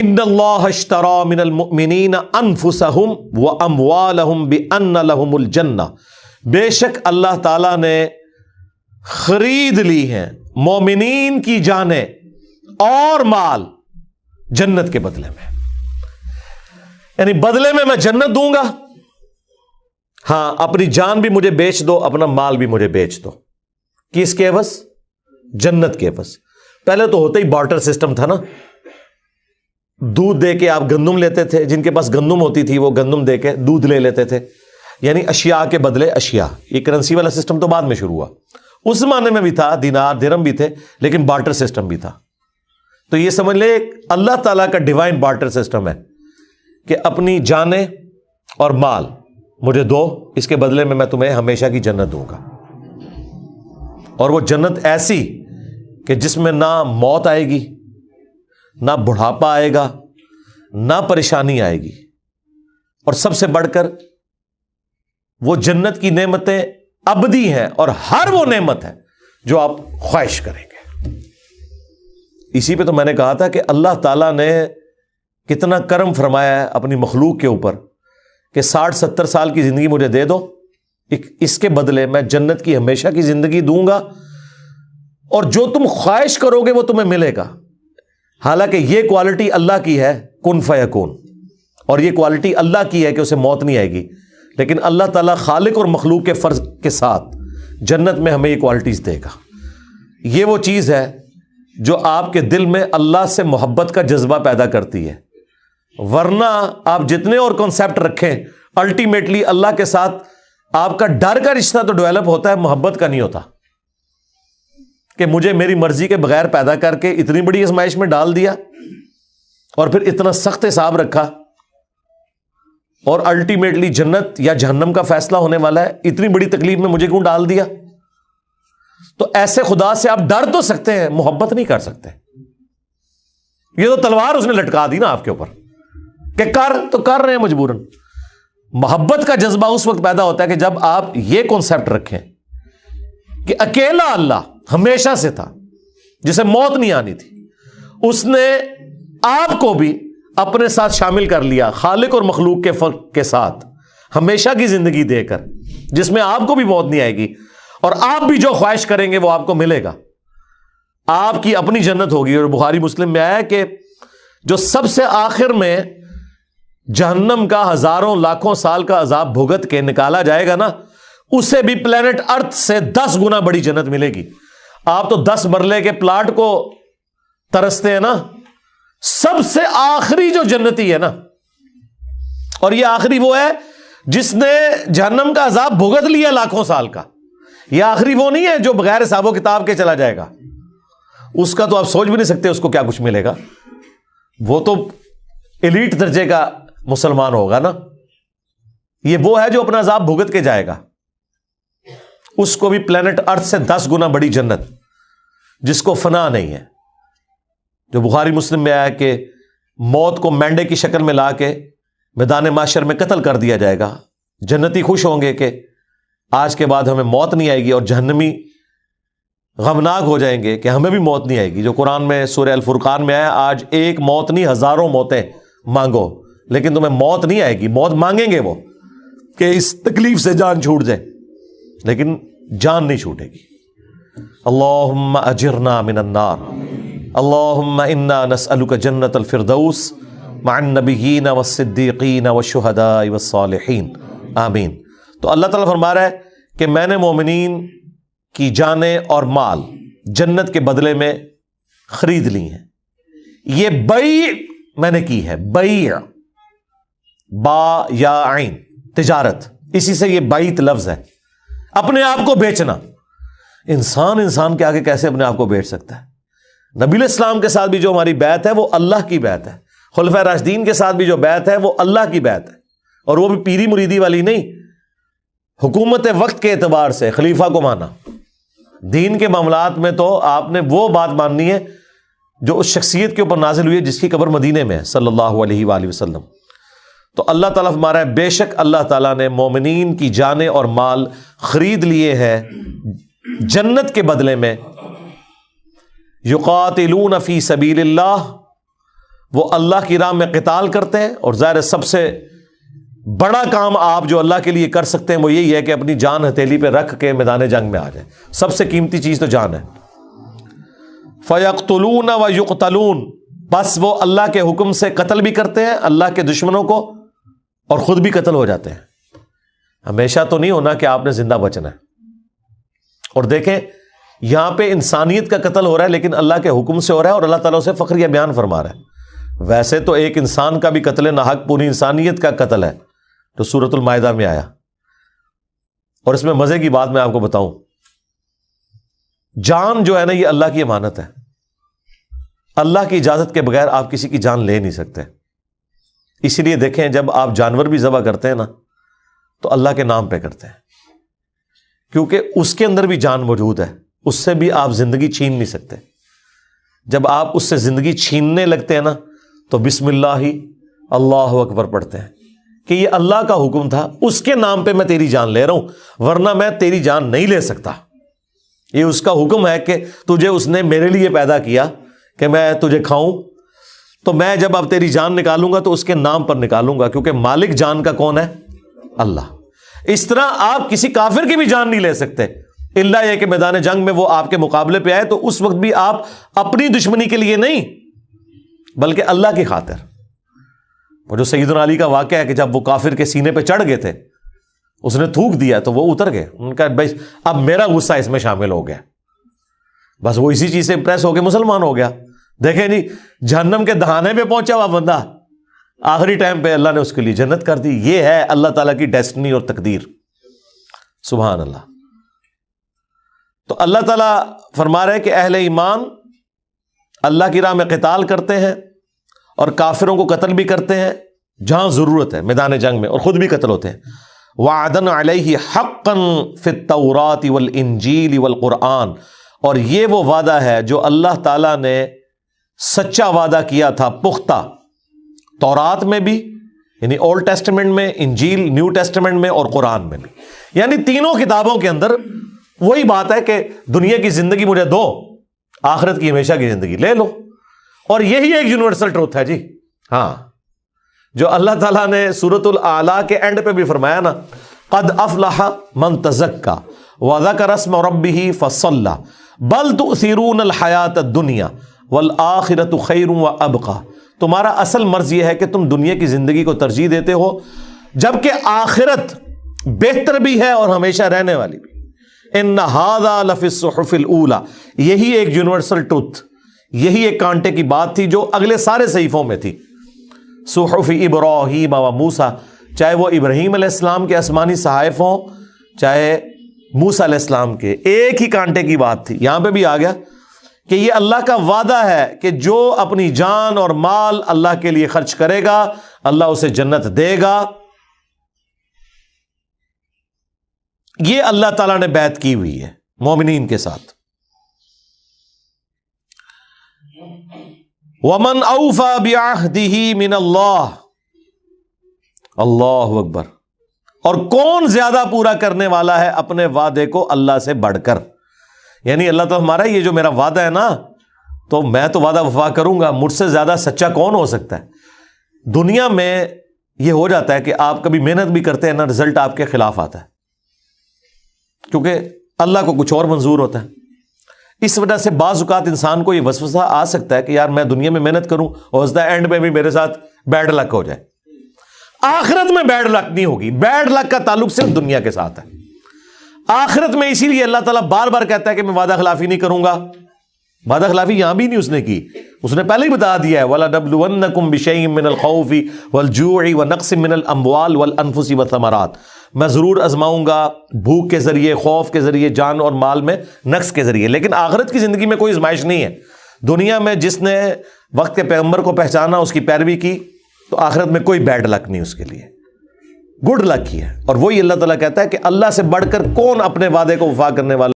ان اللہ اشتری من المؤمنین انفسہم واموالہم بان لہم الجنہ، بے شک اللہ تعالیٰ نے خرید لی ہیں مومنین کی جانیں اور مال جنت کے بدلے میں، یعنی بدلے میں جنت دوں گا، ہاں اپنی جان بھی مجھے بیچ دو، اپنا مال بھی مجھے بیچ دو، کس کے عوض؟ جنت کے عوض۔ پہلے تو ہوتا ہی بارٹر سسٹم تھا نا، دودھ دے کے آپ گندم لیتے تھے، جن کے پاس گندم ہوتی تھی وہ گندم دے کے دودھ لے لیتے تھے، یعنی اشیاء کے بدلے اشیاء۔ یہ کرنسی والا سسٹم تو بعد میں شروع ہوا، اس زمانے میں بھی تھا، دینار درہم بھی تھے، لیکن بارٹر سسٹم بھی تھا۔ تو یہ سمجھ لے اللہ تعالیٰ کا ڈیوائن بارٹر سسٹم ہے کہ اپنی جانیں اور مال مجھے دو، اس کے بدلے میں تمہیں ہمیشہ کی جنت دوں گا، اور وہ جنت ایسی کہ جس میں نہ موت آئے گی، نہ بڑھاپا آئے گا، نہ پریشانی آئے گی، اور سب سے بڑھ کر وہ جنت کی نعمتیں ابدی ہیں، اور ہر وہ نعمت ہے جو آپ خواہش کریں گے۔ اسی پہ تو میں نے کہا تھا کہ اللہ تعالیٰ نے کتنا کرم فرمایا ہے اپنی مخلوق کے اوپر کہ 60-70 سال کی زندگی مجھے دے دو، اس کے بدلے میں جنت کی ہمیشہ کی زندگی دوں گا، اور جو تم خواہش کرو گے وہ تمہیں ملے گا۔ حالانکہ یہ کوالٹی اللہ کی ہے، کن فیکون، اور یہ کوالٹی اللہ کی ہے کہ اسے موت نہیں آئے گی، لیکن اللہ تعالیٰ خالق اور مخلوق کے فرض کے ساتھ جنت میں ہمیں یہ کوالٹیز دے گا۔ یہ وہ چیز ہے جو آپ کے دل میں اللہ سے محبت کا جذبہ پیدا کرتی ہے، ورنہ آپ جتنے اور کنسیپٹ رکھیں، الٹیمیٹلی اللہ کے ساتھ آپ کا ڈر کا رشتہ تو ڈیولپ ہوتا ہے، محبت کا نہیں ہوتا، کہ مجھے میری مرضی کے بغیر پیدا کر کے اتنی بڑی آزمائش میں ڈال دیا، اور پھر اتنا سخت حساب رکھا، اور الٹیمیٹلی جنت یا جہنم کا فیصلہ ہونے والا ہے، اتنی بڑی تکلیف میں مجھے کیوں ڈال دیا؟ تو ایسے خدا سے آپ ڈر تو سکتے ہیں، محبت نہیں کر سکتے۔ یہ تو تلوار اس نے لٹکا دی نا آپ کے اوپر کہ کر تو کر رہے ہیں مجبوراً۔ محبت کا جذبہ اس وقت پیدا ہوتا ہے کہ جب آپ یہ کانسیپٹ رکھیں کہ اکیلا اللہ ہمیشہ سے تھا، جسے موت نہیں آنی تھی، اس نے آپ کو بھی اپنے ساتھ شامل کر لیا، خالق اور مخلوق کے فرق کے ساتھ ہمیشہ کی زندگی دے کر، جس میں آپ کو بھی موت نہیں آئے گی، اور آپ بھی جو خواہش کریں گے وہ آپ کو ملے گا، آپ کی اپنی جنت ہوگی۔ اور بخاری مسلم میں آیا کہ جو سب سے آخر میں جہنم کا ہزاروں لاکھوں سال کا عذاب بھگت کے نکالا جائے گا نا، اسے بھی پلینٹ ارتھ سے 10 گنا بڑی جنت ملے گی۔ آپ تو 10 مرلے کے پلاٹ کو ترستے ہیں نا، سب سے آخری جو جنتی ہے نا، اور یہ آخری وہ ہے جس نے جہنم کا عذاب بھگت لیا لاکھوں سال کا، یہ آخری وہ نہیں ہے جو بغیر حساب و کتاب کے چلا جائے گا، اس کا تو آپ سوچ بھی نہیں سکتے اس کو کیا کچھ ملے گا، وہ تو ایلیٹ درجے کا مسلمان ہوگا نا۔ یہ وہ ہے جو اپنا عذاب بھگت کے جائے گا، اس کو بھی پلینٹ ارتھ سے 10 گنا بڑی جنت، جس کو فنا نہیں ہے، جو بخاری مسلم میں آیا کہ موت کو مینڈے کی شکل میں لا کے میدان محشر میں قتل کر دیا جائے گا۔ جنتی خوش ہوں گے کہ آج کے بعد ہمیں موت نہیں آئے گی، اور جہنمی غمناک ہو جائیں گے کہ ہمیں بھی موت نہیں آئے گی، جو قرآن میں سورہ الفرقان میں آیا، آج ایک موت نہیں ہزاروں موتیں مانگو لیکن تمہیں موت نہیں آئے گی۔ موت مانگیں گے وہ کہ اس تکلیف سے جان چھوٹ جائے، لیکن جان نہیں چھوٹے گی۔ اللہم اجرنا من النار، اللہم انا نسألک جنت الفردوس مع النبیین والصدیقین والشہداء والصالحین، آمین۔ تو اللہ تعالیٰ فرما رہا ہے کہ میں نے مومنین کی جانیں اور مال جنت کے بدلے میں خرید لی ہیں۔ یہ بیع میں نے کی ہے، بیع، با یا عین، تجارت، اسی سے یہ بیعت لفظ ہے، اپنے آپ کو بیچنا۔ انسان کے آگے کیسے اپنے آپ کو بیچ سکتا ہے؟ نبی علیہ السلام کے ساتھ بھی جو ہماری بیعت ہے وہ اللہ کی بیعت ہے، خلفائے راشدین کے ساتھ بھی جو بیعت ہے وہ اللہ کی بیعت ہے، اور وہ بھی پیری مریدی والی نہیں، حکومت وقت کے اعتبار سے خلیفہ کو مانا۔ دین کے معاملات میں تو آپ نے وہ بات ماننی ہے جو اس شخصیت کے اوپر نازل ہوئی ہے جس کی قبر مدینے میں ہے، صلی اللہ علیہ وآلہ وسلم۔ تو اللہ تعالیٰ فرما رہا ہے بے شک اللہ تعالیٰ نے مومنین کی جانیں اور مال خرید لیے ہیں جنت کے بدلے میں۔ یقاتلون فی سبیل اللہ، وہ اللہ کی راہ میں قتال کرتے ہیں، اور ظاہر سب سے بڑا کام آپ جو اللہ کے لیے کر سکتے ہیں وہ یہی ہے کہ اپنی جان ہتھیلی پہ رکھ کے میدان جنگ میں آ جائیں. سب سے قیمتی چیز تو جان ہے. فَيَقْتُلُونَ وَيُقْتَلُونَ، بس وہ اللہ کے حکم سے قتل بھی کرتے ہیں اللہ کے دشمنوں کو، اور خود بھی قتل ہو جاتے ہیں. ہمیشہ تو نہیں ہونا کہ آپ نے زندہ بچنا ہے. اور دیکھیں یہاں پہ انسانیت کا قتل ہو رہا ہے لیکن اللہ کے حکم سے ہو رہا ہے، اور اللہ تعالیٰ اسے فخریہ بیان فرما رہا ہے. ویسے تو ایک انسان کا بھی قتل ناحق پوری انسانیت کا قتل ہے جو سورۃ المائدہ میں آیا. اور اس میں مزے کی بات میں آپ کو بتاؤں، جان جو ہے نا یہ اللہ کی امانت ہے. اللہ کی اجازت کے بغیر آپ کسی کی جان لے نہیں سکتے. اسی لیے دیکھیں جب آپ جانور بھی ذبح کرتے ہیں نا تو اللہ کے نام پہ کرتے ہیں، کیونکہ اس کے اندر بھی جان موجود ہے، اس سے بھی آپ زندگی چھین نہیں سکتے. جب آپ اس سے زندگی چھیننے لگتے ہیں نا تو بسم اللہ اللہ اکبر پڑھتے ہیں کہ یہ اللہ کا حکم تھا، اس کے نام پہ میں تیری جان لے رہا ہوں، ورنہ میں تیری جان نہیں لے سکتا. یہ اس کا حکم ہے کہ تجھے اس نے میرے لیے پیدا کیا کہ میں تجھے کھاؤں، تو میں جب اب تیری جان نکالوں گا تو اس کے نام پر نکالوں گا، کیونکہ مالک جان کا کون ہے؟ اللہ. اس طرح آپ کسی کافر کی بھی جان نہیں لے سکتے الا یہ کہ میدان جنگ میں وہ آپ کے مقابلے پہ آئے، تو اس وقت بھی آپ اپنی دشمنی کے لیے نہیں بلکہ اللہ کی خاطر. وہ جو سیدنا علی کا واقعہ ہے کہ جب وہ کافر کے سینے پہ چڑھ گئے تھے، اس نے تھوک دیا تو وہ اتر گئے. ان کا بھائی اب میرا غصہ اس میں شامل ہو گیا، بس وہ اسی چیز سے امپریس ہو کے مسلمان ہو گیا. دیکھیں جی جہنم کے دہانے پہ پہنچا ہوا بندہ، آخری ٹائم پہ اللہ نے اس کے لیے جنت کر دی. یہ ہے اللہ تعالیٰ کی ڈیسٹنی اور تقدیر. سبحان اللہ. تو اللہ تعالیٰ فرما رہے کہ اہل ایمان اللہ کی راہ میں قتال کرتے ہیں اور کافروں کو قتل بھی کرتے ہیں جہاں ضرورت ہے میدان جنگ میں، اور خود بھی قتل ہوتے ہیں. وعدن علیہ حقا فی التوراۃ والانجیل والقرآن، اور یہ وہ وعدہ ہے جو اللہ تعالیٰ نے سچا وعدہ کیا تھا پختہ تورات میں بھی، یعنی اولڈ ٹیسٹمنٹ میں، انجیل نیو ٹیسٹمنٹ میں، اور قرآن میں بھی. یعنی تینوں کتابوں کے اندر وہی بات ہے کہ دنیا کی زندگی مجھے دو، آخرت کی ہمیشہ کی زندگی لے لو. اور یہی ایک یونیورسل ٹروتھ ہے جی. ہاں، جو اللہ تعالیٰ نے سورۃ الاعلیٰ کے اینڈ پہ بھی فرمایا نا، قد افلح من تزکا وذکر اسم ربہ فصلی بل تؤثرون الحیاۃ الدنیا والآخرۃ خیر وابقی. تمہارا اصل مرض یہ ہے کہ تم دنیا کی زندگی کو ترجیح دیتے ہو جبکہ آخرت بہتر بھی ہے اور ہمیشہ رہنے والی بھی. ان ھذا لفی الصحف الاولی، یہی ایک یونیورسل ٹروتھ، یہی ایک کانٹے کی بات تھی جو اگلے سارے صحیفوں میں تھی. صحف ابراہیم و موسیٰ، چاہے وہ ابراہیم علیہ السلام کے آسمانی صحائف ہوں چاہے موسیٰ علیہ السلام کے، ایک ہی کانٹے کی بات تھی. یہاں پہ بھی آ گیا کہ یہ اللہ کا وعدہ ہے کہ جو اپنی جان اور مال اللہ کے لیے خرچ کرے گا اللہ اسے جنت دے گا. یہ اللہ تعالیٰ نے بیعت کی ہوئی ہے مومنین کے ساتھ. وَمَنْ أَوْفَى بِعَهْدِهِ مِنَ اللَّهِ، اللہ اکبر. اور کون زیادہ پورا کرنے والا ہے اپنے وعدے کو اللہ سے بڑھ کر. یعنی اللہ تعالیٰ ہمارا یہ جو میرا وعدہ ہے نا تو میں تو وعدہ وفا کروں گا، مجھ سے زیادہ سچا کون ہو سکتا ہے. دنیا میں یہ ہو جاتا ہے کہ آپ کبھی محنت بھی کرتے ہیں نا، رزلٹ آپ کے خلاف آتا ہے کیونکہ اللہ کو کچھ اور منظور ہوتا ہے. اس وجہ سے بعض اوقات انسان کو یہ وسوسہ آ سکتا ہے کہ یار میں دنیا میں محنت کروں اور اس دا اینڈ میں بھی میرے ساتھ بیڈ لک ہو جائے. آخرت میں بیڈ لک نہیں ہوگی، بیڈ لک کا تعلق صرف دنیا کے ساتھ ہے. آخرت میں اسی لیے اللہ تعالیٰ بار بار کہتا ہے کہ میں وعدہ خلافی نہیں کروں گا. وعدہ خلافی یہاں بھی نہیں اس نے کی، اس نے پہلے ہی بتا دیا ہے وَلَنَبْلُوَنَّكُمْ بِشَيْءٍ مِّنَ الْخَوْفِ وَالْجُوعِ وَنَقْصٍ مِّنَ الْأَمْوَالِ وَالْأَنفُسِ وَالثَّمَرَاتِ. میں ضرور آزماؤں گا بھوک کے ذریعے، خوف کے ذریعے، جان اور مال میں نقص کے ذریعے. لیکن آخرت کی زندگی میں کوئی آزمائش نہیں ہے. دنیا میں جس نے وقت کے پیغمبر کو پہچانا، اس کی پیروی کی، تو آخرت میں کوئی بیڈ لک نہیں اس کے لیے، گڈ لک ہی ہے. اور وہی اللہ تعالیٰ کہتا ہے کہ اللہ سے بڑھ کر کون اپنے وعدے کو وفا کرنے والا